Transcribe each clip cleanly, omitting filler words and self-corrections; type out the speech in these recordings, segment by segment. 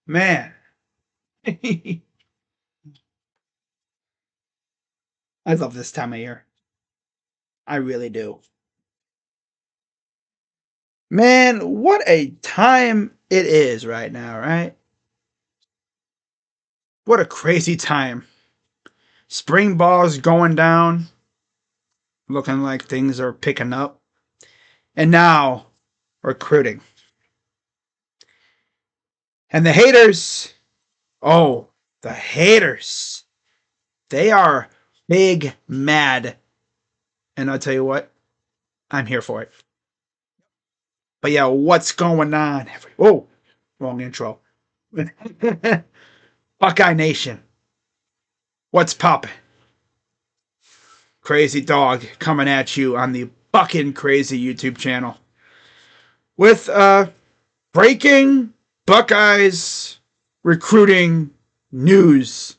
Man. I love this time of year. I really do. Man, what a time it is right now, right? What a crazy time. Spring ball's going down, looking like things are picking up. And now, recruiting. And the haters, oh, the haters, they are big mad. And I'll tell you what, I'm here for it. But yeah, what's going on? Oh, wrong intro. Buckeye Nation. What's poppin'? Crazy Dog coming at you on the Buckin' Crazy YouTube channel with breaking Buckeyes recruiting news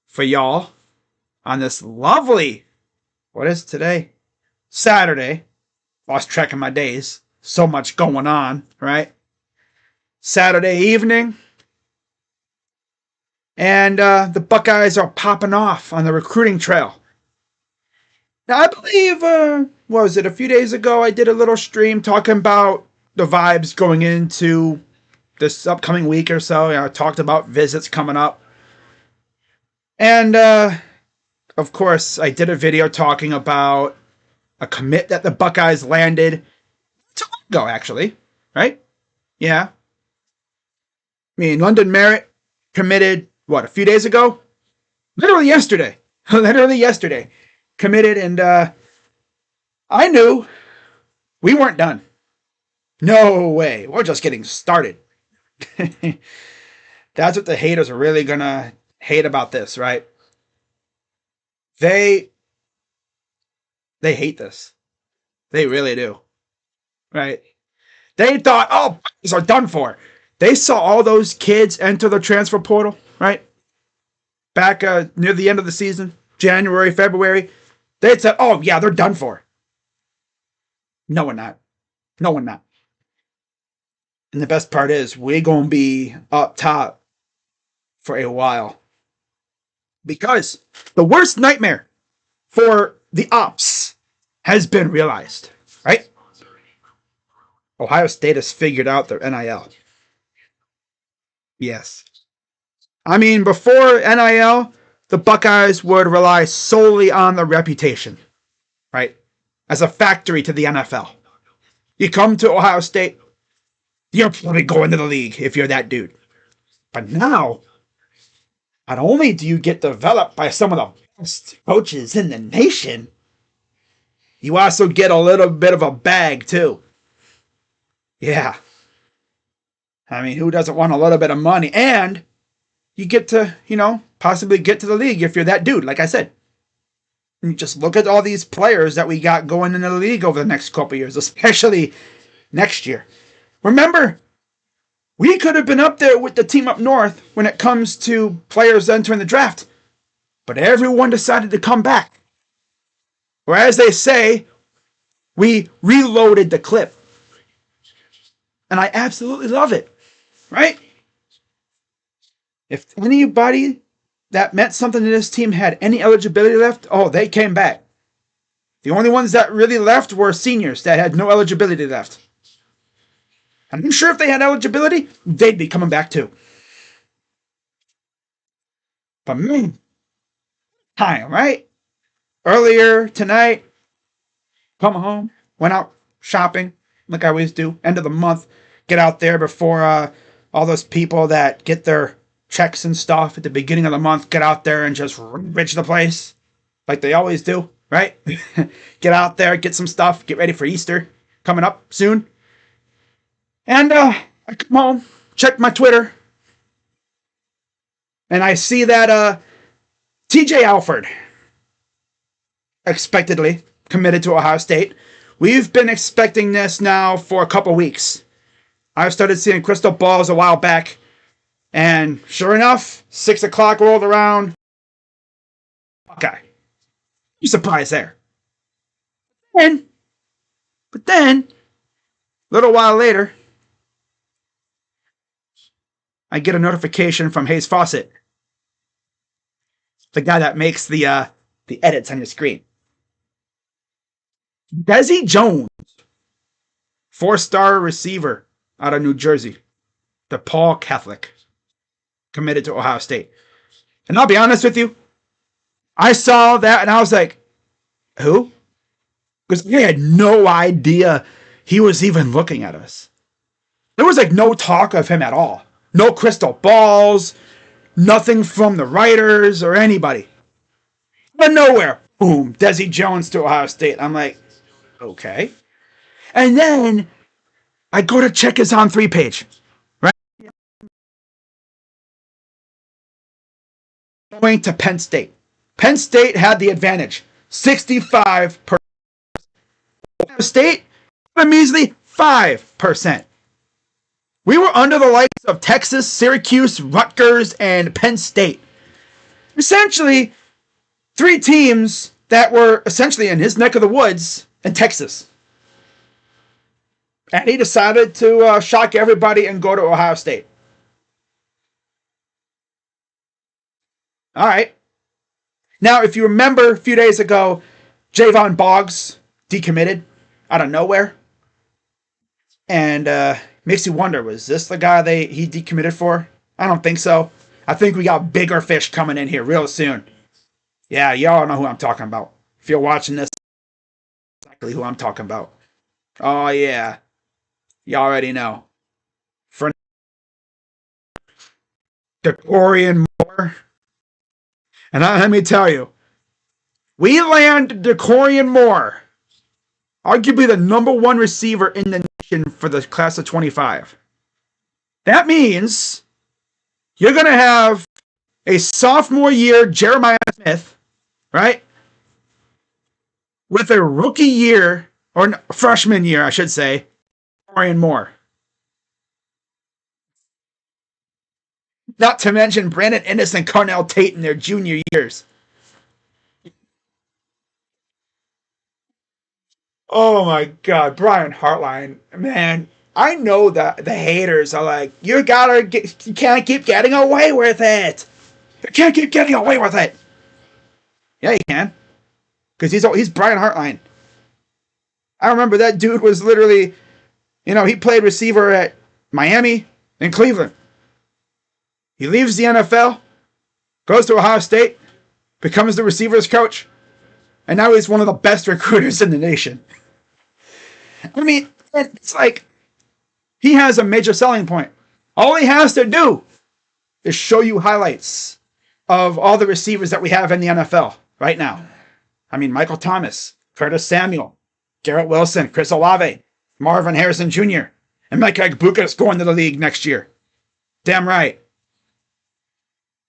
for y'all on this lovely, what is today? Saturday. Lost track of my days. So much going on, right? Saturday evening. And the Buckeyes are popping off on the recruiting trail. Now, I believe, what was it, a few days ago, I did a little stream talking about the vibes going into this upcoming week or so. I talked about visits coming up. And, of course, I did a video talking about a commit that the Buckeyes landed 2 months ago, actually, right? Yeah. I mean, London Merritt committed, what, a few days ago? Literally yesterday. Literally yesterday. Committed, and I knew we weren't done. No way. We're just getting started. That's what the haters are really going to hate about this, right? They hate this. They really do. Right? They thought, oh, these are done for. They saw all those kids enter the transfer portal, right? Back near the end of the season, January, February. They said, oh, yeah, they're done for. No, we're not. No, we're not. And the best part is, we're going to be up top for a while. Because the worst nightmare for the ops has been realized, right? Ohio State has figured out their NIL. Yes. I mean, before NIL, the Buckeyes would rely solely on their reputation, right? As a factory to the NFL. You come to Ohio State, you're probably going to the league if you're that dude. But now, not only do you get developed by some of the best coaches in the nation, you also get a little bit of a bag, too. Yeah. I mean, who doesn't want a little bit of money? And you get to, possibly get to the league if you're that dude, like I said. And just look at all these players that we got going in the league over the next couple years, especially next year. Remember, we could have been up there with the team up north when it comes to players entering the draft. But everyone decided to come back. Or as they say, we reloaded the clip. And I absolutely love it. Right? If anybody that meant something to this team had any eligibility left, oh, they came back. The only ones that really left were seniors that had no eligibility left. And I'm sure if they had eligibility, they'd be coming back too. But man, time, right? Earlier tonight, come home, went out shopping, like I always do, end of the month, get out there before all those people that get their checks and stuff at the beginning of the month, get out there and just rich the place, like they always do, right? Get out there, get some stuff, get ready for Easter, coming up soon. And I come home, check my Twitter, and I see that TJ Alford, expectedly committed to Ohio State. We've been expecting this now for a couple weeks. I've started seeing crystal balls a while back, and sure enough, 6 o'clock rolled around. Okay. You surprised there. And, but then, a little while later, I get a notification from Hayes Fawcett, the guy that makes the edits on your screen. Desi Jones, 4-star receiver out of New Jersey, the Paul Catholic, committed to Ohio State. And I'll be honest with you, I saw that and I was like, who? Because I had no idea he was even looking at us. There was like no talk of him at all. No crystal balls, nothing from the writers or anybody. But nowhere, boom, Desi Jones to Ohio State. I'm like, okay. And then I go to check his On3 page, right? Going to Penn State. Penn State had the advantage, 65%. Ohio State, a measly 5%. We were under the likes of Texas, Syracuse, Rutgers, and Penn State. Essentially, 3 teams that were essentially in his neck of the woods in Texas. And he decided to shock everybody and go to Ohio State. All right. Now, if you remember a few days ago, Javon Boggs decommitted out of nowhere. And makes you wonder, was this the guy he decommitted for? I don't think so. I think we got bigger fish coming in here real soon. Yeah, y'all know who I'm talking about. If you're watching this, exactly who I'm talking about. Oh, yeah. You already know. For Decorian Moore. And let me tell you, we land Decorian Moore, arguably the #1 receiver in the nation for the class of 25. That means you're going to have a sophomore year Jeremiah Smith, right? With a rookie year, or freshman year, I should say, Decorian Moore. Not to mention Brandon Ennis and Carnell Tate in their junior years. Oh my God, Brian Hartline, man. I know that the haters are like, you can't keep getting away with it. You can't keep getting away with it. Yeah, you can. Because he's Brian Hartline. I remember that dude was literally, he played receiver at Miami and Cleveland. He leaves the NFL, goes to Ohio State, becomes the receivers coach, and now he's one of the best recruiters in the nation. I mean, it's like he has a major selling point. All he has to do is show you highlights of all the receivers that we have in the NFL right now. I mean, Michael Thomas, Curtis Samuel, Garrett Wilson, Chris Olave, Marvin Harrison Jr., and Mike Agbuka is going to the league next year. Damn right.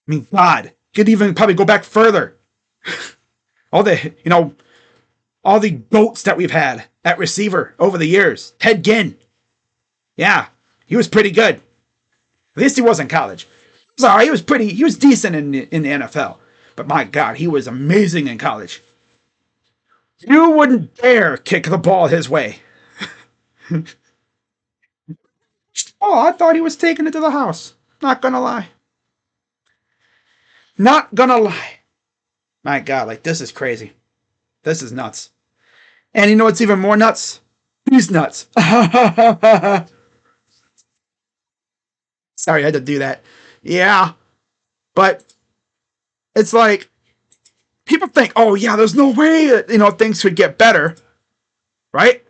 I mean, God, could even probably go back further. all the GOATs that we've had at receiver over the years. Ted Ginn. Yeah, he was pretty good. At least he was in college. Sorry, he was decent in the NFL. But my God, he was amazing in college. You wouldn't dare kick the ball his way. Oh, I thought he was taking it to the house. Not gonna lie. Not gonna lie. My God, this is crazy. This is nuts. And you know what's even more nuts? He's nuts. Sorry, I had to do that. Yeah. But it's like, people think, oh yeah, there's no way that, things could get better. Right?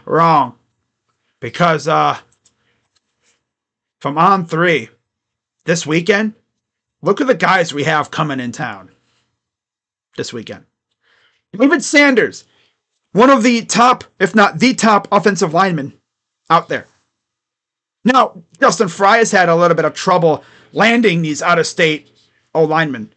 Wrong. Because from On3 this weekend, look at the guys we have coming in town this weekend. David Sanders, one of the top, if not the top offensive lineman out there. Now, Justin Fry has had a little bit of trouble landing these out-of-state O-linemen.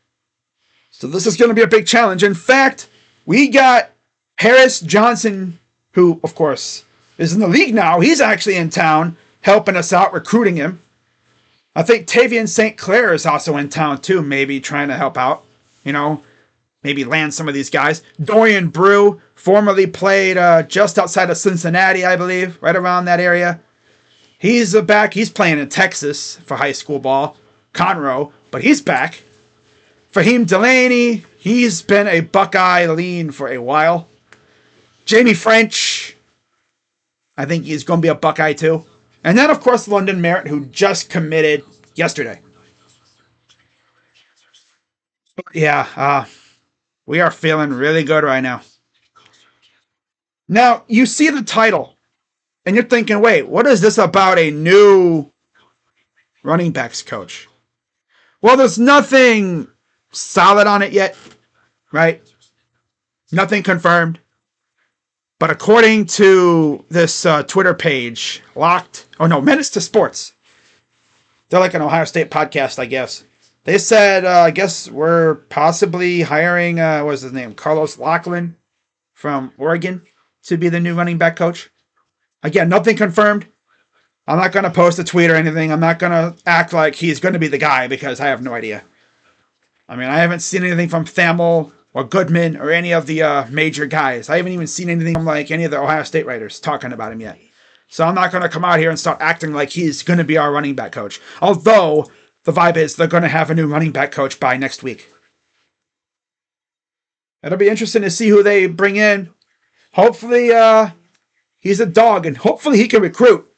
So this is going to be a big challenge. In fact, we got Harris Johnson, who, of course, is in the league now. He's actually in town helping us out, recruiting him. I think Tavian St. Clair is also in town, too, maybe trying to help out. maybe land some of these guys. Dorian Brew formerly played just outside of Cincinnati, I believe, right around that area. He's back. He's playing in Texas for high school ball. Conroe, but he's back. Fahim Delaney, he's been a Buckeye lean for a while. Jamie French, I think he's going to be a Buckeye too. And then, of course, London Merritt, who just committed yesterday. Yeah, we are feeling really good right now. Now, you see the title, and you're thinking, wait, what is this about a new running backs coach? Well, there's nothing solid on it yet, right? Nothing confirmed. But according to this Twitter page, Minutes to Sports. They're like an Ohio State podcast, I guess. They said, I guess we're possibly hiring, what's his name? Carlos Lachlan from Oregon to be the new running back coach. Again, nothing confirmed. I'm not going to post a tweet or anything. I'm not going to act like he's going to be the guy because I have no idea. I mean, I haven't seen anything from Thamel or Goodman or any of the major guys. I haven't even seen anything from like any of the Ohio State writers talking about him yet. So I'm not going to come out here and start acting like he's going to be our running back coach. Although the vibe is they're going to have a new running back coach by next week. It'll be interesting to see who they bring in. Hopefully he's a dog and hopefully he can recruit.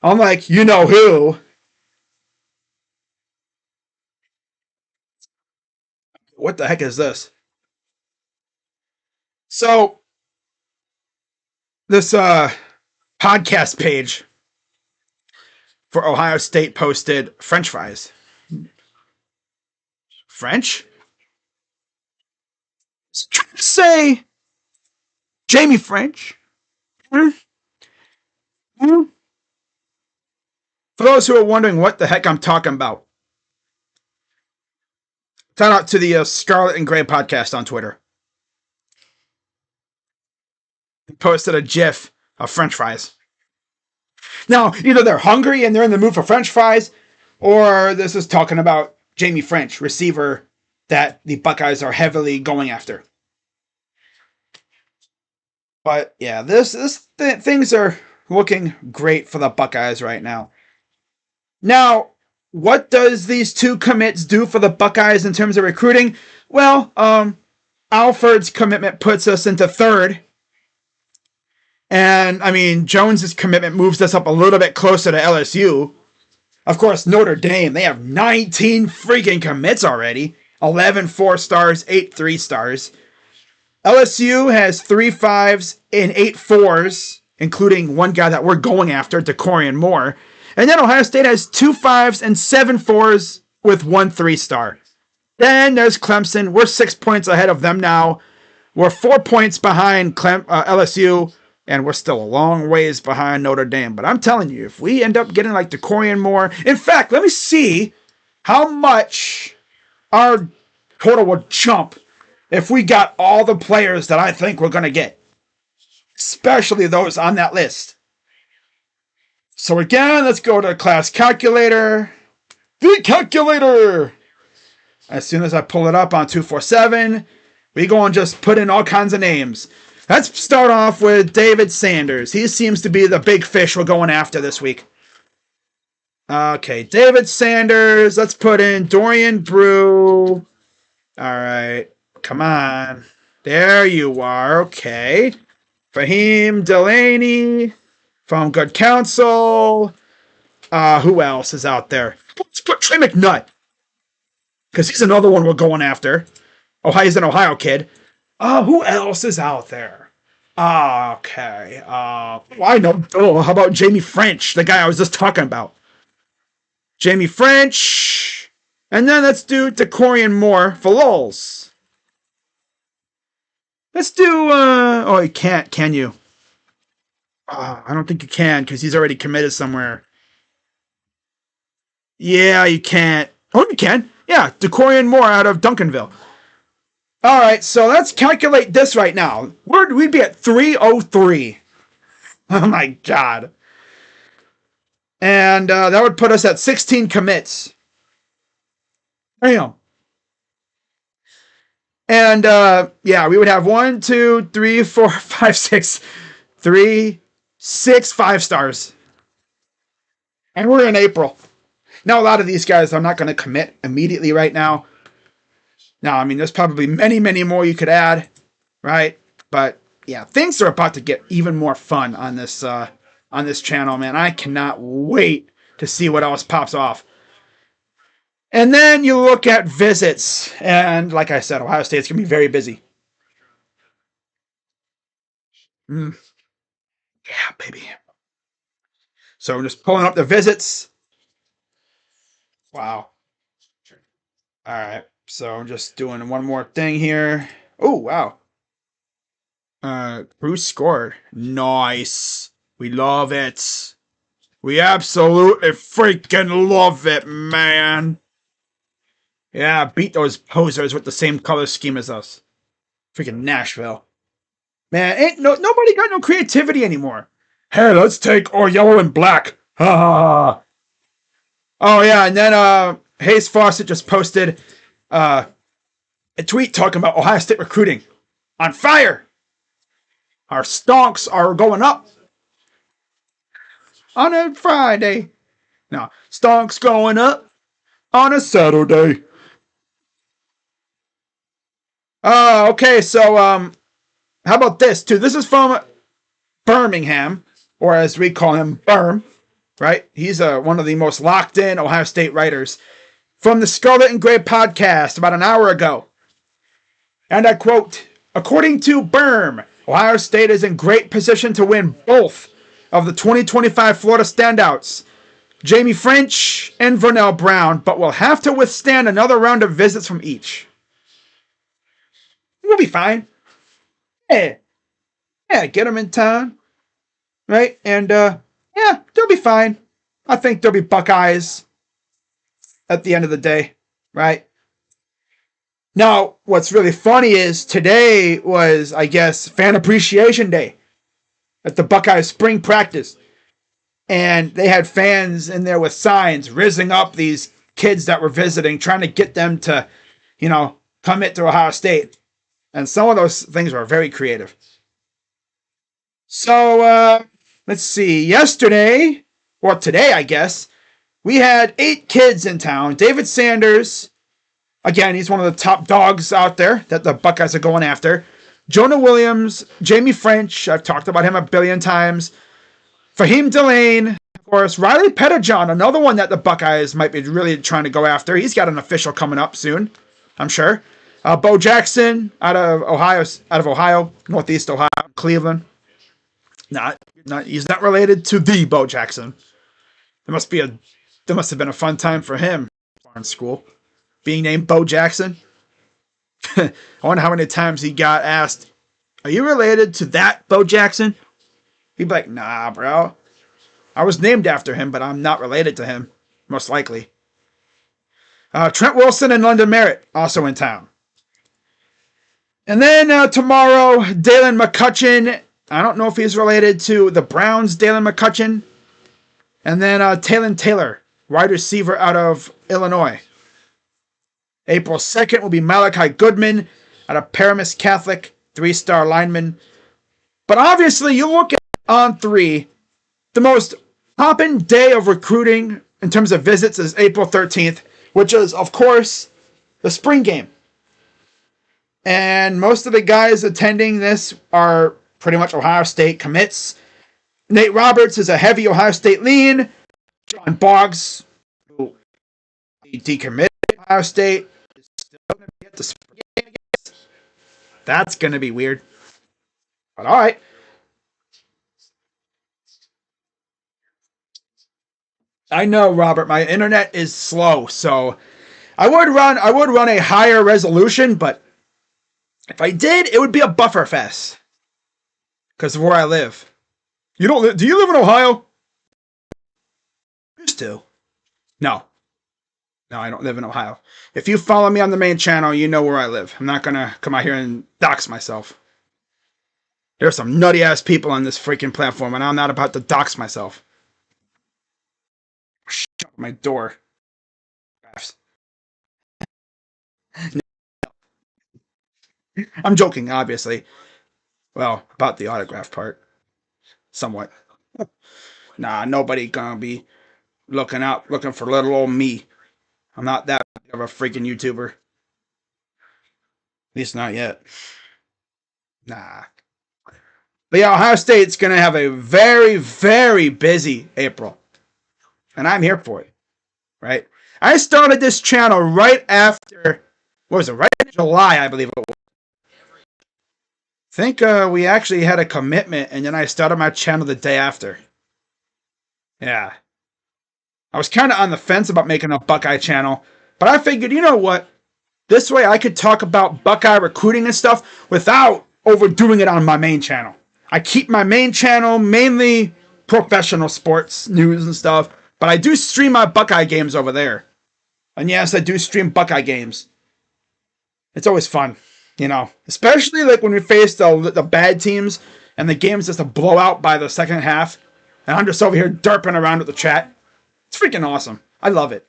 Unlike you know who. What the heck is this? So, this podcast page for Ohio State posted French fries. French? Say Jamie French. For those who are wondering what the heck I'm talking about, shout out to the Scarlet and Gray podcast on Twitter. He posted a GIF of French fries. Now, either they're hungry and they're in the mood for French fries, or this is talking about Jamie French, receiver that the Buckeyes are heavily going after. But yeah, things are looking great for the Buckeyes right now. Now, what does these two commits do for the Buckeyes in terms of recruiting? Well, Alford's commitment puts us into third. And, I mean, Jones's commitment moves us up a little bit closer to LSU. Of course, Notre Dame, they have 19 freaking commits already. 11 4-stars, 8 3-stars. LSU has 3 5s and 8 4s, including one guy that we're going after, DeCorian Moore. And then Ohio State has 2 5s and 7 4s with 1 3-star. Then there's Clemson. We're 6 points ahead of them now. We're 4 points behind LSU, and we're still a long ways behind Notre Dame. But I'm telling you, if we end up getting like DeCorian Moore... In fact, let me see how much our total would jump if we got all the players that I think we're going to get. Especially those on that list. So again, let's go to the class calculator. The calculator! As soon as I pull it up on 247, we go and just put in all kinds of names. Let's start off with David Sanders. He seems to be the big fish we're going after this week. Okay, David Sanders. Let's put in Dorian Brew. All right, come on. There you are. Okay. Fahim Delaney from Good Counsel. Who else is out there? Let's put Trey McNutt, because he's another one we're going after. He's an Ohio kid. Who else is out there? Okay. I know. How about Jamie French, the guy I was just talking about? Jamie French. And then let's do DeCorian Moore for lulz. Let's do... you can't, can you? I don't think you can, because he's already committed somewhere. Yeah, you can't. Oh, you can. Yeah, DeCorian Moore out of Duncanville. All right, so let's calculate this right now. We'd be at 303. Oh, my God. And that would put us at 16 commits. Damn. And yeah, we would have 1, 2, 3, 4, 5, 6, 3, 6 5-stars. And we're in April. Now, a lot of these guys, I'm not going to commit immediately right now. Now, I mean, there's probably many, many more you could add, right? But yeah, things are about to get even more fun on this channel, man. I cannot wait to see what else pops off. And then you look at visits, and like I said, Ohio State's going to be very busy. Yeah, baby. So I'm just pulling up the visits. Wow. All right. So I'm just doing one more thing here. Oh, wow. Bruce scored. Nice. We love it. We absolutely freaking love it, man. Yeah, beat those posers with the same color scheme as us. Freaking Nashville. Man, nobody got no creativity anymore. Hey, let's take our yellow and black. Ha ha ha. Oh yeah, and then Hayes Fawcett just posted a tweet talking about Ohio State recruiting. On fire. Our stonks are going up. On a Friday. No, stonks going up on a Saturday. Okay, so how about this too? This is from Birmingham, or as we call him, Berm, right? He's one of the most locked in Ohio State writers from the Scarlet and Gray podcast about an hour ago. And I quote, according to Berm, Ohio State is in great position to win both of the 2025 Florida standouts, Jamie French and Vernell Brown, but will have to withstand another round of visits from each. We'll be fine. Yeah, get them in time, right? And yeah, they'll be fine. I think there'll be Buckeyes at the end of the day, right? Now, what's really funny is today was, I guess, Fan Appreciation Day at the Buckeyes spring practice. And they had fans in there with signs rizzing up these kids that were visiting, trying to get them to, commit to Ohio State. And some of those things were very creative. So, let's see. Yesterday, or today, I guess, we had 8 kids in town. David Sanders, again, he's one of the top dogs out there that the Buckeyes are going after. Jonah Williams, Jamie French, I've talked about him a billion times. Fahim Delane, of course. Riley Pettijohn, another one that the Buckeyes might be really trying to go after. He's got an official coming up soon, I'm sure. Bo Jackson out of Ohio, Northeast Ohio, Cleveland. He's not related to the Bo Jackson. There must have been a fun time for him in school, being named Bo Jackson. I wonder how many times he got asked, "Are you related to that Bo Jackson?" He'd be like, "Nah, bro. I was named after him, but I'm not related to him, most likely." Trent Wilson and London Merritt also in town. And then tomorrow, Dalen McCutcheon. I don't know if he's related to the Browns' Dalen McCutcheon. And then Talon Taylor, wide receiver out of Illinois. April 2nd will be Malachi Goodman out of Paramus Catholic, 3-star lineman. But obviously, you look at on 3, the most poppin' day of recruiting in terms of visits is April 13th, which is, of course, the spring game. And most of the guys attending this are pretty much Ohio State commits. Nate Roberts is a heavy Ohio State lean. John Boggs, who decommitted Ohio State, is still going to be at the spring game, I guess. That's going to be weird. But all right. I know, Robert, my internet is slow, so I would run a higher resolution, but if I did, it would be a buffer fest because of where I live. Do you live in Ohio? Used to. No, I don't live in Ohio. If you follow me on the main channel, you know where I live. I'm not gonna come out here and dox myself. There's some nutty ass people on this freaking platform, and I'm not about to dox myself. Shut my door. I'm joking, obviously. Well, about the autograph part, somewhat. Nah, nobody gonna be looking for little old me. I'm not that big of a freaking YouTuber. At least not yet. Nah. But yeah, Ohio State's gonna have a very, very busy April. And I'm here for it. Right? I started this channel right after, what was it? Right in July, I believe it was. I think we actually had a commitment, and then I started my channel the day after. Yeah. I was kind of on the fence about making a Buckeye channel, but I figured, you know what? This way I could talk about Buckeye recruiting and stuff without overdoing it on my main channel. I keep my main channel mainly professional sports news and stuff, but I do stream my Buckeye games over there. And yes, I do stream Buckeye games. It's always fun, you know, especially like when we face the bad teams and the game's just a blowout by the second half, and I'm just over here derping around with the chat. It's freaking awesome. I love it.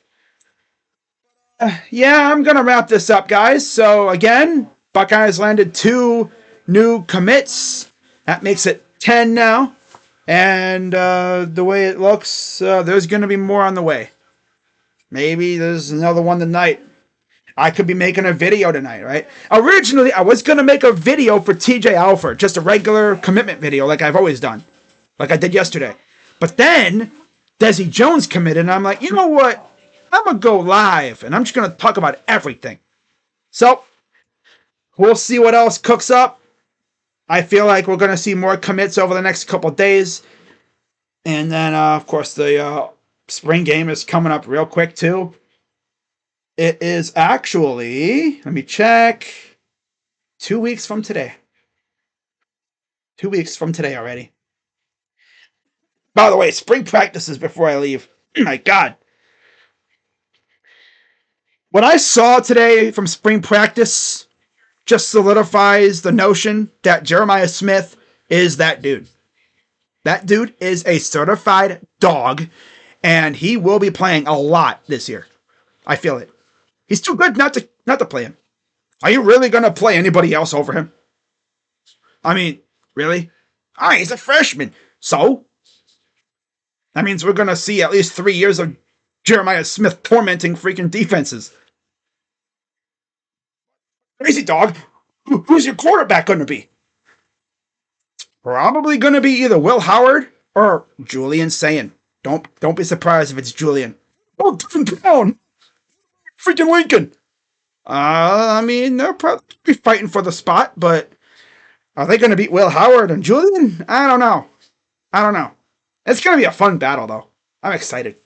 Yeah, I'm going to wrap this up, guys. So, again, Buckeyes landed 2 new commits. That makes it 10 now. And the way it looks, there's going to be more on the way. Maybe there's another one tonight. I could be making a video tonight, right? Originally, I was going to make a video for TJ Alford, just a regular commitment video like I've always done, like I did yesterday. But then Desi Jones committed, and I'm like, you know what? I'm going to go live, and I'm just going to talk about everything. So, we'll see what else cooks up. I feel like we're going to see more commits over the next couple of days. And then, of course, the spring game is coming up real quick, too. It is actually, let me check, 2 weeks from today. 2 weeks from today already. By the way, spring practices before I leave. My God. What I saw today from spring practice just solidifies the notion that Jeremiah Smith is that dude. That dude is a certified dog, and he will be playing a lot this year. I feel it. He's too good not to play him. Are you really going to play anybody else over him? I mean, really? He's a freshman. So? That means we're going to see at least 3 years of Jeremiah Smith tormenting freaking defenses. Crazy dog. Who's your quarterback going to be? It's probably going to be either Will Howard or Julian Sayin. Don't be surprised if it's Julian. Oh, down. Freaking Lincoln. I mean, they'll probably be fighting for the spot, but are they going to beat Will Howard and Julian? I don't know. It's going to be a fun battle, though. I'm excited.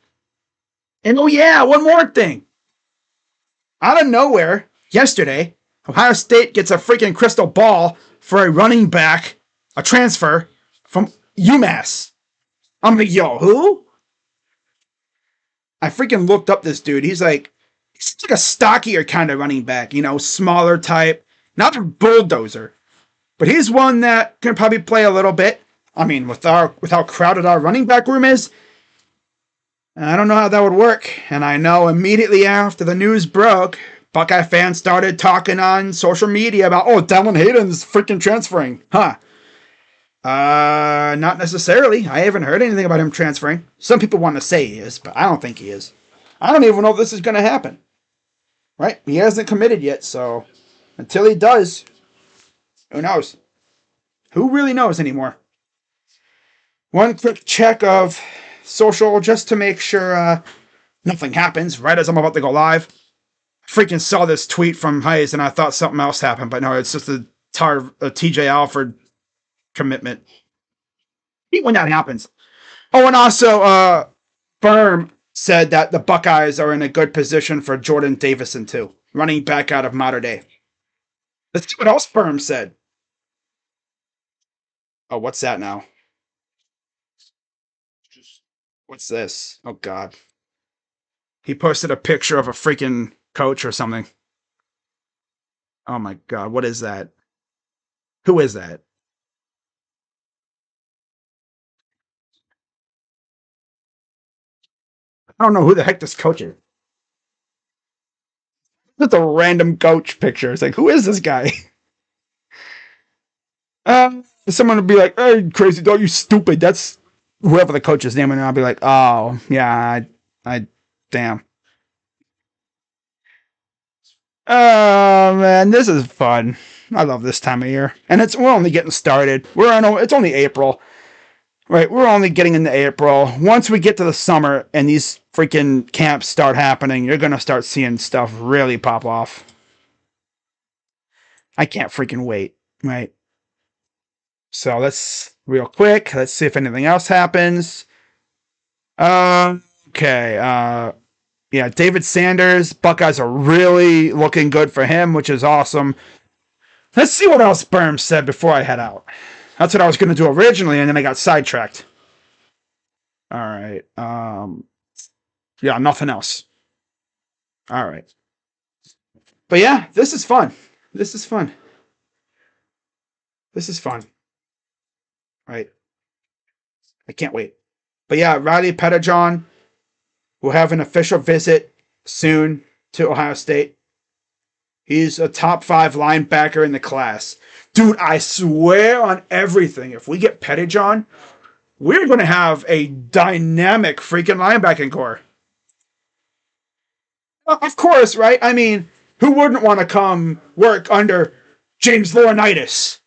And oh yeah, one more thing. Out of nowhere, yesterday, Ohio State gets a freaking crystal ball for a running back, a transfer from UMass. I'm like, yo, who? I freaking looked up this dude. He's like a stockier kind of running back, you know, smaller type, not a bulldozer, but he's one that can probably play a little bit. I mean, with how crowded our running back room is, I don't know how that would work. And I know immediately after the news broke, Buckeye fans started talking on social media about, oh, Dallin Hayden's freaking transferring. Huh. Not necessarily. I haven't heard anything about him transferring. Some people want to say he is, but I don't think he is. I don't even know if this is going to happen. Right? He hasn't committed yet, so until he does, who knows? Who really knows anymore? One quick check of social just to make sure nothing happens right as I'm about to go live. I freaking saw this tweet from Hayes and I thought something else happened, but no, it's just a TJ Alford commitment. When that happens. Oh, and also, Firm said that the Buckeyes are in a good position for Jordan Davison, too. Running back out of Mater Dei. Let's see what else Firm said. Oh, what's that now? What's this? Oh, God. He posted a picture of a freaking coach or something. Oh, my God. What is that? Who is that? I don't know who the heck this coach is. Just a random coach picture. It's like, who is this guy? Someone would be like, "Hey, crazy dog, you stupid." That's whoever the coach's name, and I'll be like, "Oh, yeah, damn." Oh man, this is fun. I love this time of year, and we're only getting started. It's only April, right? We're only getting into April. Once we get to the summer and these freaking camps start happening, you're gonna start seeing stuff really pop off. I can't freaking wait, right? So let's real quick. Let's see if anything else happens. Okay. Yeah, David Sanders. Buckeyes are really looking good for him, which is awesome. Let's see what else Berm said before I head out. That's what I was going to do originally, and then I got sidetracked. All right. Yeah, nothing else. All right. But yeah, this is fun. This is fun. This is fun. Right. I can't wait. But yeah, Riley Pettijohn will have an official visit soon to Ohio State. He's a top 5 linebacker in the class. Dude, I swear on everything, if we get Pettijohn, we're going to have a dynamic freaking linebacking core. Of course, right? I mean, who wouldn't want to come work under James Laurinaitis?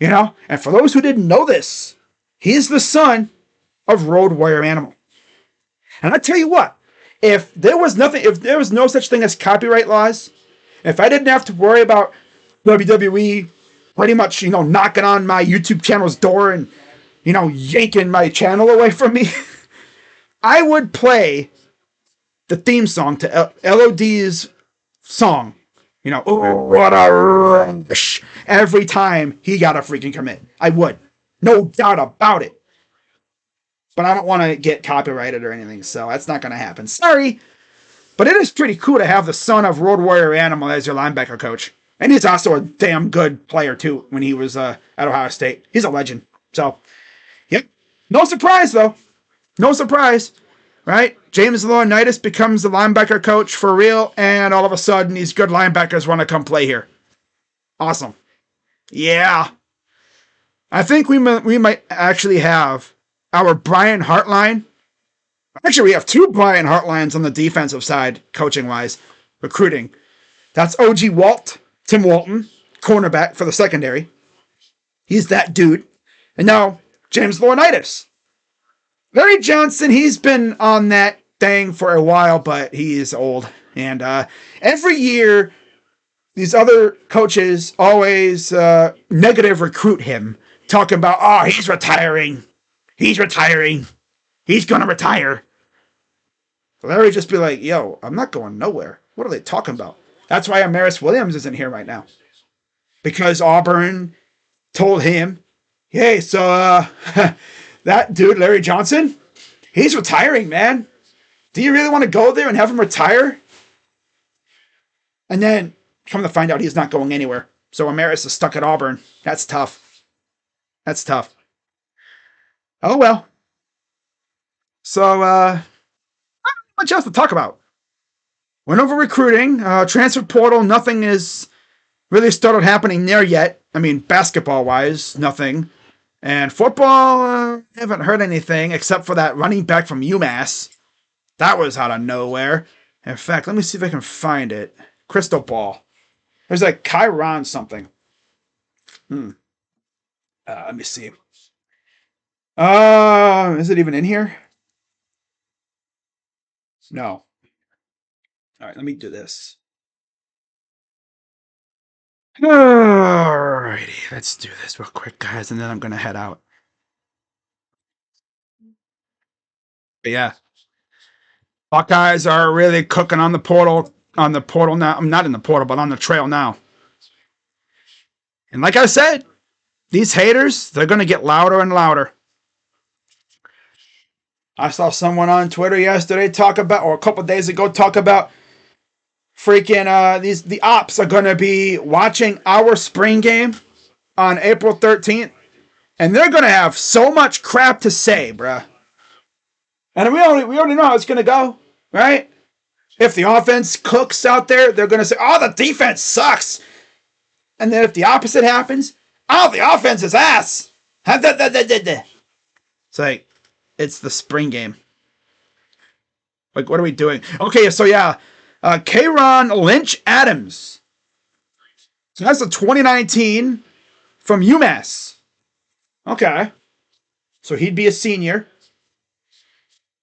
You know? And for those who didn't know this, he's the son of Road Warrior Animal. And I tell you what, if there was no such thing as copyright laws, if I didn't have to worry about WWE pretty much, knocking on my YouTube channel's door and, yanking my channel away from me, I would play the theme song to LOD's song. Oh, what a rush. Every time he got a freaking commit. I would. No doubt about it. But I don't want to get copyrighted or anything, so that's not going to happen. Sorry. But it is pretty cool to have the son of Road Warrior Animal as your linebacker coach. And he's also a damn good player, too, when he was at Ohio State. He's a legend. So, yep. No surprise, though. No surprise. Right? James Laurinaitis becomes the linebacker coach for real, and all of a sudden, these good linebackers want to come play here. Awesome. Yeah. I think we might actually have our Brian Hartline. Actually, we have 2 Brian Hartlines on the defensive side, coaching-wise, recruiting. That's OG Walt, Tim Walton, cornerback for the secondary. He's that dude. And now, James Laurinaitis. Larry Johnson, he's been on that thing for a while, but he is old. And every year, these other coaches always negative recruit him, talking about, he's retiring. He's retiring. He's going to retire. Larry just be like, yo, I'm not going nowhere. What are they talking about? That's why Amaris Williams isn't here right now. Because Auburn told him, hey, so that dude, Larry Johnson, he's retiring, man. Do you really want to go there and have him retire? And then come to find out he's not going anywhere. So Amaris is stuck at Auburn. That's tough. That's tough. Oh, well. So, not much else to talk about. Went over recruiting, transfer portal, nothing is really started happening there yet. I mean, basketball-wise, nothing. And football, haven't heard anything except for that running back from UMass. That was out of nowhere. In fact, let me see if I can find it. Crystal ball. There's like Chiron something. Let me see. Is it even in here? No. All right, let me do this. Alrighty, let's do this real quick, guys, and then I'm gonna head out. But yeah, Buckeyes are really cooking on the portal. On the portal now. I'm not in the portal, but on the trail now. And like I said, these haters, they're gonna get louder and louder. I saw someone on Twitter yesterday or a couple days ago, talk about freaking the ops are gonna be watching our spring game on April 13th, and they're gonna have so much crap to say, bruh. And we already know how it's gonna go, right? If the offense cooks out there, they're gonna say, "Oh, the defense sucks." And then if the opposite happens, Oh, the offense is ass. It's like, it's the spring game. Like, what are we doing? Okay, so yeah, K'Ron Lynch Adams. So that's a 2019 from UMass. Okay. So he'd be a senior.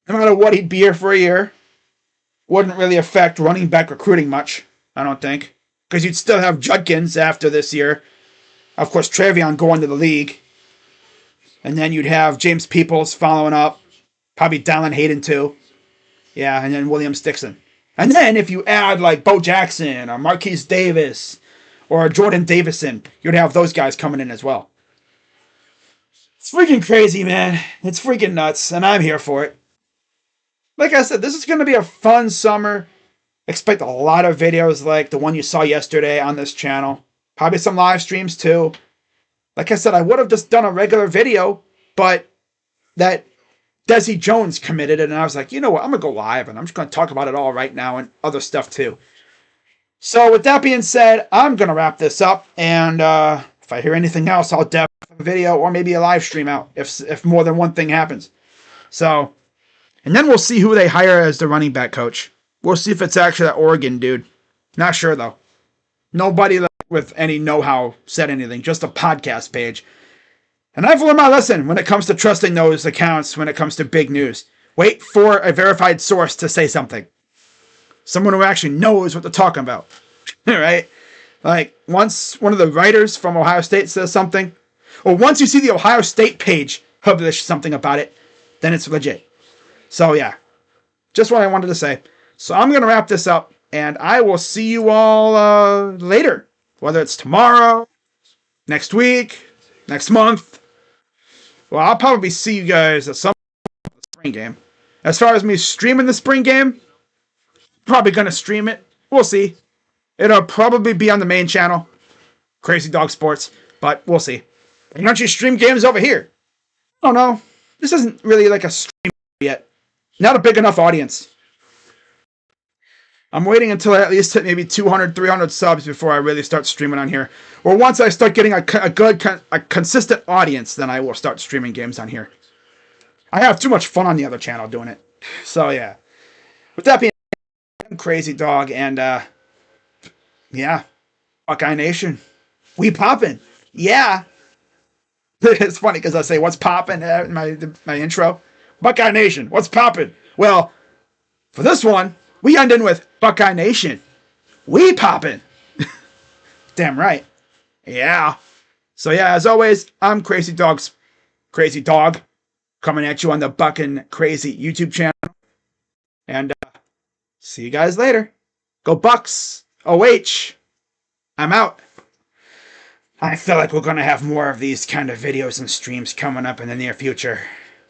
No matter what, he'd be here for a year. Wouldn't really affect running back recruiting much, I don't think. Because you'd still have Judkins after this year. Of course, Travion going to the league. And then you'd have James Peoples following up. Probably Dallin Hayden too. Yeah, and then William Dixon. And then if you add like Bo Jackson or Marquise Davis or Jordan Davison, you'd have those guys coming in as well. It's freaking crazy, man. It's freaking nuts, and I'm here for it. Like I said, this is going to be a fun summer. Expect a lot of videos like the one you saw yesterday on this channel. Probably some live streams too. Like I said, I would have just done a regular video, but that Desi Jones committed it, and I was like, you know what, I'm going to go live, and I'm just going to talk about it all right now and other stuff too. So with that being said, I'm going to wrap this up, and if I hear anything else, I'll definitely have a video or maybe a live stream out if more than one thing happens. So, and then we'll see who they hire as the running back coach. We'll see if it's actually that Oregon dude. Not sure, though. Nobody with any know-how said anything, just a podcast page. And I've learned my lesson when it comes to trusting those accounts when it comes to big news. Wait for a verified source to say something. Someone who actually knows what they're talking about. Right? Like, once one of the writers from Ohio State says something, or once you see the Ohio State page publish something about it, then it's legit. So, yeah. Just what I wanted to say. So, I'm going to wrap this up, and I will see you all later. Whether it's tomorrow, next week, next month. Well, I'll probably see you guys at some spring game. As far as me streaming the spring game, probably going to stream it. We'll see. It'll probably be on the main channel, Crazy Dog Sports, but we'll see. Why don't you stream games over here? I don't know. This isn't really like a stream yet. Not a big enough audience. I'm waiting until I at least hit maybe 200, 300 subs before I really start streaming on here. Or once I start getting a consistent audience, then I will start streaming games on here. I have too much fun on the other channel doing it. So, yeah. With that being said, I'm Crazy Dog, and, yeah. Buckeye Nation. We poppin'. Yeah. It's funny because I say, what's poppin' in my intro? Buckeye Nation. What's poppin'? Well, for this one, we end in with Buckeye Nation. We poppin'. Damn right. Yeah. So yeah, as always, I'm Crazy Dog, coming at you on the Buckin' Crazy YouTube channel. And see you guys later. Go Bucks. OH. I'm out. I feel like we're going to have more of these kind of videos and streams coming up in the near future.